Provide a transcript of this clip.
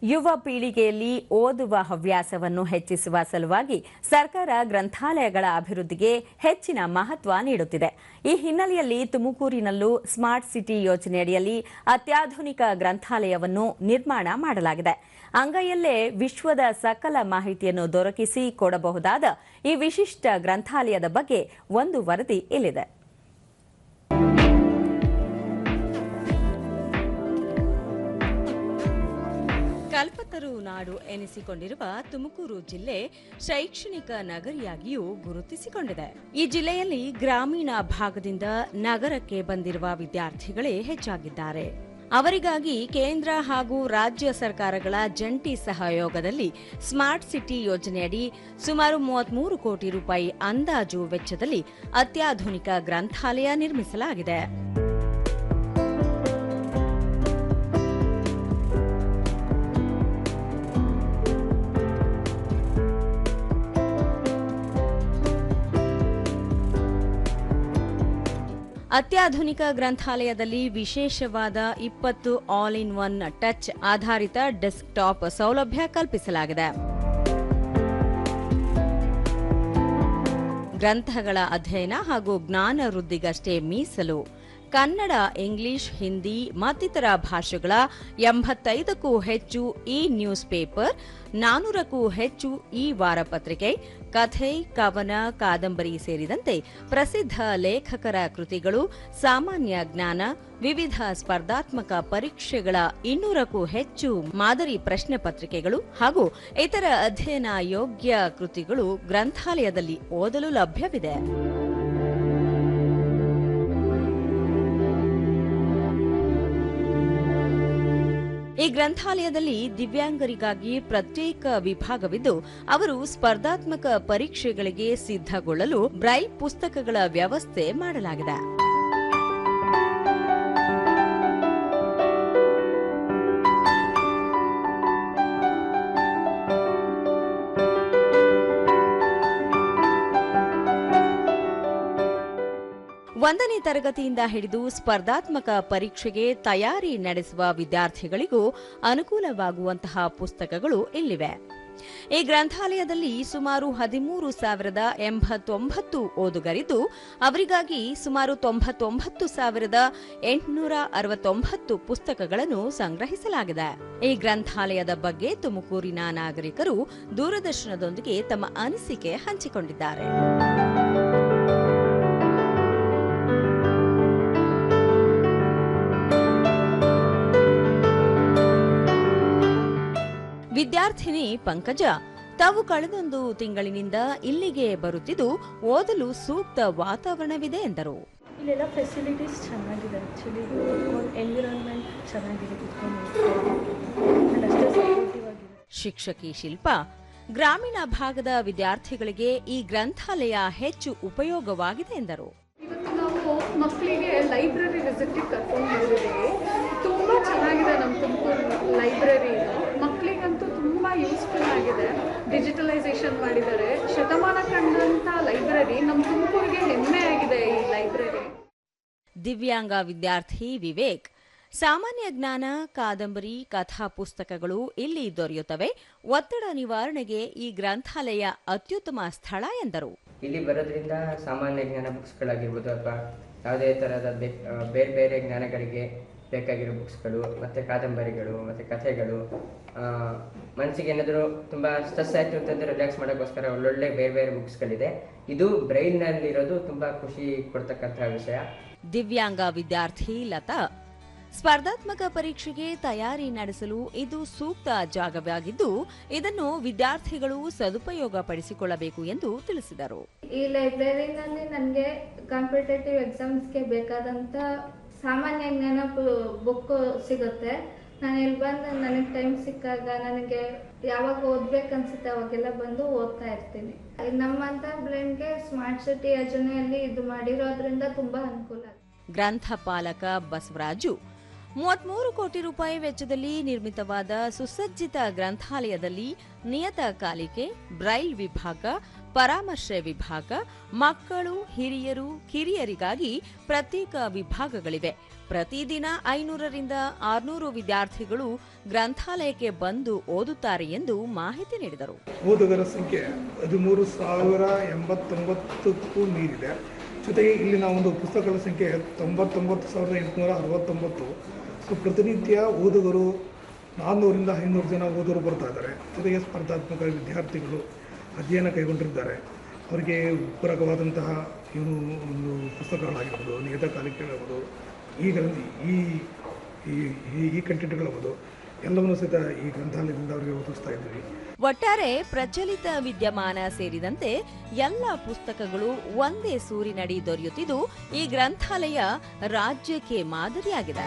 ಯುವ ಪೀಳಿಗೆಯಲ್ಲಿ ಓದುವ ಹವ್ಯಾಸವನ್ನು ಹೆಚ್ಚಿಸುವ ಸಲುವಾಗಿ ಸರ್ಕಾರ ಗ್ರಂಥಾಲಯಗಳ ಅಭಿವೃದ್ಧಿಗೆ ಹೆಚ್ಚಿನ ಮಹತ್ವ ನೀಡುತ್ತಿದೆ. ಈ ಹಿನ್ನೆಲೆಯಲ್ಲಿ ತುಮಕೂರಿನಲ್ಲೂ ಸ್ಮಾರ್ಟ್ ಸಿಟಿ ಯೋಜನೆಯಡಿಯಲ್ಲಿ ಅತ್ಯಾಧುನಿಕ ಗ್ರಂಥಾಲಯವನ್ನು ನಿರ್ಮಾಣ ಮಾಡಲಾಗಿದೆ. ಅಂಗೈಯಲ್ಲೇ ವಿಶ್ವದ ಸಕಲ ಮಾಹಿತಿಯನ್ನು ದೊರಕಿಸಿ ಕೊಡಬಹುದಾದ ಈ ವಿಶಿಷ್ಟ ಗ್ರಂಥಾಲಯದ ಬಗ್ಗೆ ಒಂದು ವರದಿ ಇಲ್ಲಿದೆ. ಕಲ್ಪತರು ನಾಡು ಎನಿಸಿಕೊಂಡಿರುವ ತುಮಕೂರು ಜಿಲ್ಲೆ ಶೈಕ್ಷಣಿಕ ನಗರಿಯಾಗಿಯೂ ಗುರುತಿಸಿಕೊಂಡಿದೆ. ಈ ಜಿಲ್ಲೆಯಲ್ಲಿ ಗ್ರಾಮೀಣ ಭಾಗದಿಂದ ನಗರಕ್ಕೆ ಬಂದಿರುವ ವಿದ್ಯಾರ್ಥಿಗಳೇ ಹೆಚ್ಚಾಗಿದ್ದಾರೆ. ಅವರಿಗಾಗಿ ಕೇಂದ್ರ ಹಾಗೂ ರಾಜ್ಯ ಸರ್ಕಾರಗಳ ಜಂಟಿ ಸಹಯೋಗದಲ್ಲಿ ಸ್ಮಾರ್ಟ್ ಸಿಟಿ ಯೋಜನೆಯಡಿ ಸುಮಾರು 33 ಕೋಟಿ ರೂಪಾಯಿ ಅಂದಾಜು ವೆಚ್ಚದಲ್ಲಿ ಅತ್ಯಾಧುನಿಕ ಗ್ರಂಥಾಲಯ ನಿರ್ಮಿಸಲಾಗಿದೆ. ಅತ್ಯಾಧುನಿಕ ಗ್ರಂಥಾಲಯದಲ್ಲಿ ವಿಶೇಷವಾದ 20 ಆಲ್ ಇನ್ ಒನ್ ಟಚ್ ಆಧಾರಿತ ಡೆಸ್ಕ್ಟಾಪ್ ಸೌಲಭ್ಯ ಕಲ್ಪಿಸಲಾಗಿದೆ. ಗ್ರಂಥಗಳ ಅಧ್ಯಯನ ಹಾಗೂ ಜ್ಞಾನ ವೃದ್ಧಿಗಷ್ಟೇ ಮೀಸಲು ಕನ್ನಡ, ಇಂಗ್ಲಿಷ್, ಹಿಂದಿ ಮತ್ತಿತರ ಭಾಷೆಗಳ 85ಕ್ಕೂ ಹೆಚ್ಚು ಇ ನ್ಯೂಸ್ ಪೇಪರ್, 400ಕ್ಕೂ ಹೆಚ್ಚು ಇ ವಾರಪತ್ರಿಕೆ, ಕಥೆ, ಕವನ, ಕಾದಂಬರಿ ಸೇರಿದಂತೆ ಪ್ರಸಿದ್ಧ ಲೇಖಕರ ಕೃತಿಗಳು, ಸಾಮಾನ್ಯ ಜ್ಞಾನ, ವಿವಿಧ ಸ್ಪರ್ಧಾತ್ಮಕ ಪರೀಕ್ಷೆಗಳ 200ಕ್ಕೂ ಹೆಚ್ಚು ಮಾದರಿ ಪ್ರಶ್ನೆ ಪತ್ರಿಕೆಗಳು ಹಾಗೂ ಇತರ ಅಧ್ಯಯನ ಯೋಗ್ಯ ಕೃತಿಗಳು ಗ್ರಂಥಾಲಯದಲ್ಲಿ ಓದಲು ಲಭ್ಯವಿದೆ. ಈ ಗ್ರಂಥಾಲಯದಲ್ಲಿ ದಿವ್ಯಾಂಗರಿಗಾಗಿ ಪ್ರತ್ಯೇಕ ವಿಭಾಗವಿದ್ದು, ಅವರು ಸ್ಪರ್ಧಾತ್ಮಕ ಪರೀಕ್ಷೆಗಳಿಗೆ ಸಿದ್ಧಗೊಳ್ಳಲು ಬ್ರೈಲ್ ಪುಸ್ತಕಗಳ ವ್ಯವಸ್ಥೆ ಮಾಡಲಾಗಿದೆ. ಒಂದನೇ ತರಗತಿಯಿಂದ ಹಿಡಿದು ಸ್ಪರ್ಧಾತ್ಮಕ ಪರೀಕ್ಷೆಗೆ ತಯಾರಿ ನಡೆಸುವ ವಿದ್ಯಾರ್ಥಿಗಳಿಗೂ ಅನುಕೂಲವಾಗುವಂತಹ ಪುಸ್ತಕಗಳು ಇಲ್ಲಿವೆ. ಈ ಗ್ರಂಥಾಲಯದಲ್ಲಿ ಸುಮಾರು 13,089 ಓದುಗರಿದ್ದು, ಅವರಿಗಾಗಿ ಸುಮಾರು 99,869 ಪುಸ್ತಕಗಳನ್ನು ಸಂಗ್ರಹಿಸಲಾಗಿದೆ. ಈ ಗ್ರಂಥಾಲಯದ ಬಗ್ಗೆ ತುಮಕೂರಿನ ನಾಗರಿಕರು ದೂರದರ್ಶನದೊಂದಿಗೆ ತಮ್ಮ ಅನಿಸಿಕೆ ಹಂಚಿಕೊಂಡಿದ್ದಾರೆ. ವಿದ್ಯಾರ್ಥಿನಿ ಪಂಕಜ ತಾವು ಕಳೆದೊಂದು ತಿಂಗಳಿನಿಂದ ಇಲ್ಲಿಗೆ ಬರುತ್ತಿದ್ದು ಓದಲು ಸೂಕ್ತ ವಾತಾವರಣವಿದೆ ಎಂದರು. ಇಲ್ಲೆಲ್ಲ ಫೆಸಿಲಿಟೀಸ್ ಚೆನ್ನಾಗಿದೆ. ಆ್ಯಕ್ಚುಲಿ ಎನ್ವಿರಾನ್ಮೆಂಟ್ ಚೆನ್ನಾಗಿದೆ. ಶಿಕ್ಷಕಿ ಶಿಲ್ಪಾ ಗ್ರಾಮೀಣ ಭಾಗದ ವಿದ್ಯಾರ್ಥಿಗಳಿಗೆ ಈ ಗ್ರಂಥಾಲಯ ಹೆಚ್ಚು ಉಪಯೋಗವಾಗಿದೆ ಎಂದರು. ಇವತ್ತು ನಾವು ಮಕ್ಕಳಿಗೆ ಲೈಬ್ರರಿ ವಿಸಿಟಿಗೆ ಕರ್ಕೊಂಡು ಬಂದಿದ್ದೀವಿ. ತುಂಬ ಚೆನ್ನಾಗಿದೆ ನಮ್ಮ ತುಮಕೂರು ಲೈಬ್ರರಿ. ಮಕ್ಕಳಿಗಂತೂ ತುಂಬ ಯೂಸ್ಫುಲ್ ಆಗಿದೆ. ಡಿಜಿಟಲೈಸೇಷನ್ ಮಾಡಿದ್ದಾರೆ. ಶತಮಾನ ಕಂಡಂಥ ಲೈಬ್ರರಿ ನಮ್ಮ ತುಮಕೂರಿಗೆ ಹೆಮ್ಮೆ ಆಗಿದೆ ಈ ಲೈಬ್ರರಿ. ದಿವ್ಯಾಂಗ ವಿದ್ಯಾರ್ಥಿ ವಿವೇಕ್ ಸಾಮಾನ್ಯ ಜ್ಞಾನ, ಕಾದಂಬರಿ, ಕಥಾ ಪುಸ್ತಕಗಳು ಇಲ್ಲಿ ದೊರೆಯುತ್ತವೆ. ಒತ್ತಡ ನಿವಾರಣೆಗೆ ಈ ಗ್ರಂಥಾಲಯ ಅತ್ಯುತ್ತಮ ಸ್ಥಳ ಎಂದರು. ಇಲ್ಲಿ ಬರೋದ್ರಿಂದ ಸಾಮಾನ್ಯ ಜ್ಞಾನ ಬುಕ್ಸ್ಗಳಾಗಿರ್ಬೋದು ಅಥವಾ ಯಾವುದೇ ಥರದ ಬೇರೆ ಬೇರೆ ಜ್ಞಾನಗಳಿಗೆ ಬೇಕಾಗಿರೋ ಬುಕ್ಸ್ಗಳು ಮತ್ತು ಕಾದಂಬರಿಗಳು ಮತ್ತು ಕಥೆಗಳು, ಮನಸ್ಸಿಗೆ ಏನಾದರೂ ತುಂಬ ಸ್ಟ್ರೆಸ್ ಆಯಿತು ಅಂತಂದರೆ ರಿಲ್ಯಾಕ್ಸ್ ಮಾಡೋಕ್ಕೋಸ್ಕರ ಒಳ್ಳೊಳ್ಳೆ ಬೇರೆ ಬೇರೆ ಬುಕ್ಸ್ಗಳಿದೆ. ಇದು ಬ್ರೈಲ್ನಲ್ಲಿರೋದು ತುಂಬ ಖುಷಿ ಕೊಡ್ತಕ್ಕಂಥ ವಿಷಯ. ದಿವ್ಯಾಂಗ ವಿದ್ಯಾರ್ಥಿ ಲತಾ ಸ್ಪರ್ಧಾತ್ಮಕ ಪರೀಕ್ಷೆಗೆ ತಯಾರಿ ನಡೆಸಲು ಇದು ಸೂಕ್ತ ಜಾಗವಾಗಿದ್ದು, ಇದನ್ನು ವಿದ್ಯಾರ್ಥಿಗಳು ಸದುಪಯೋಗ ಪಡಿಸಿಕೊಳ್ಳಬೇಕು ಎಂದು ತಿಳಿಸಿದರು. ಈ ಲೈಬ್ರರಿನಲ್ಲಿ ನನಗೆ ಕಾಂಪಿಟೇಟಿವ್ ಎಕ್ಸಾಮ್ಸ್ಗೆ ಬೇಕಾದಂತ ಸಾಮಾನ್ಯ ಜ್ಞಾನ ಬುಕ್ ಸಿಗುತ್ತೆ. ನಾನು ಇಲ್ಲಿ ಬಂದು ನನಗೆ ಟೈಮ್ ಸಿಕ್ಕಾಗ ನನಗೆ ಯಾವಾಗ ಓದ್ಬೇಕನ್ಸುತ್ತೆ ಅವಾಗೆಲ್ಲ ಬಂದು ಓದ್ತಾ ಇರ್ತೀನಿ. ನಮ್ಮಂತ ಬ್ಲೈಂಡ್ಗೆ ಸ್ಮಾರ್ಟ್ ಸಿಟಿ ಯೋಜನೆಯಲ್ಲಿ ಇದು ಮಾಡಿರೋದ್ರಿಂದ ತುಂಬಾ ಅನುಕೂಲ. ಗ್ರಂಥಪಾಲಕ ಬಸವರಾಜು 33 ಕೋಟಿ ರೂಪಾಯಿ ವೆಚ್ಚದಲ್ಲಿ ನಿರ್ಮಿತವಾದ ಸುಸಜ್ಜಿತ ಗ್ರಂಥಾಲಯದಲ್ಲಿ ನಿಯತಕಾಲಿಕೆ, ಬ್ರೈಲ್ ವಿಭಾಗ, ಪರಾಮರ್ಶೆ ವಿಭಾಗ, ಮಕ್ಕಳು, ಹಿರಿಯರು, ಕಿರಿಯರಿಗಾಗಿ ಪ್ರತ್ಯೇಕ ವಿಭಾಗಗಳಿವೆ. ಪ್ರತಿದಿನ 500ರಿಂದ 600 ವಿದ್ಯಾರ್ಥಿಗಳು ಗ್ರಂಥಾಲಯಕ್ಕೆ ಬಂದು ಓದುತ್ತಾರೆ ಎಂದು ಮಾಹಿತಿ ನೀಡಿದರು. ಓದುಗರ ಸಂಖ್ಯೆ 13,089ಕ್ಕೂ ಮೀರಿದೆ. ಜೊತೆಗೆ ಇಲ್ಲಿನ ಒಂದು ಪುಸ್ತಕಗಳ ಸಂಖ್ಯೆ 99,869. ಸೊ ಪ್ರತಿನಿತ್ಯ ಓದುಗರು 400ರಿಂದ 500 ಜನ ಓದುಗರು ಬರ್ತಾ ಇದ್ದಾರೆ. ಜೊತೆಗೆ ಸ್ಪರ್ಧಾತ್ಮಕ ವಿದ್ಯಾರ್ಥಿಗಳು ಅಧ್ಯಯನ ಕೈಗೊಂಡಿದ್ದಾರೆ. ಅವರಿಗೆ ಪೂರಕವಾದಂತಹ ಒಂದು ಪುಸ್ತಕಗಳಾಗಿರ್ಬೋದು, ನಿಯತಕಾಲಿಕೆಗಳಾಗ್ಬೋದು, ಈ ಕಂಟೆಂಟ್ಗಳಾಗ್ಬೋದು, ಎಲ್ಲವನ್ನೂ ಸಹಿತ ಈ ಗ್ರಂಥಾಲಯದಿಂದ ಅವರಿಗೆ ಓದಿಸ್ತಾ ಇದ್ದೀವಿ. ಒಟ್ಟಾರೆ ಪ್ರಚಲಿತ ವಿದ್ಯಮಾನ ಸೇರಿದಂತೆ ಎಲ್ಲ ಪುಸ್ತಕಗಳು ಒಂದೇ ಸೂರಿನಡಿ ದೊರೆಯುತ್ತಿದ್ದು ಈ ಗ್ರಂಥಾಲಯ ರಾಜ್ಯಕ್ಕೆ ಮಾದರಿಯಾಗಿದೆ.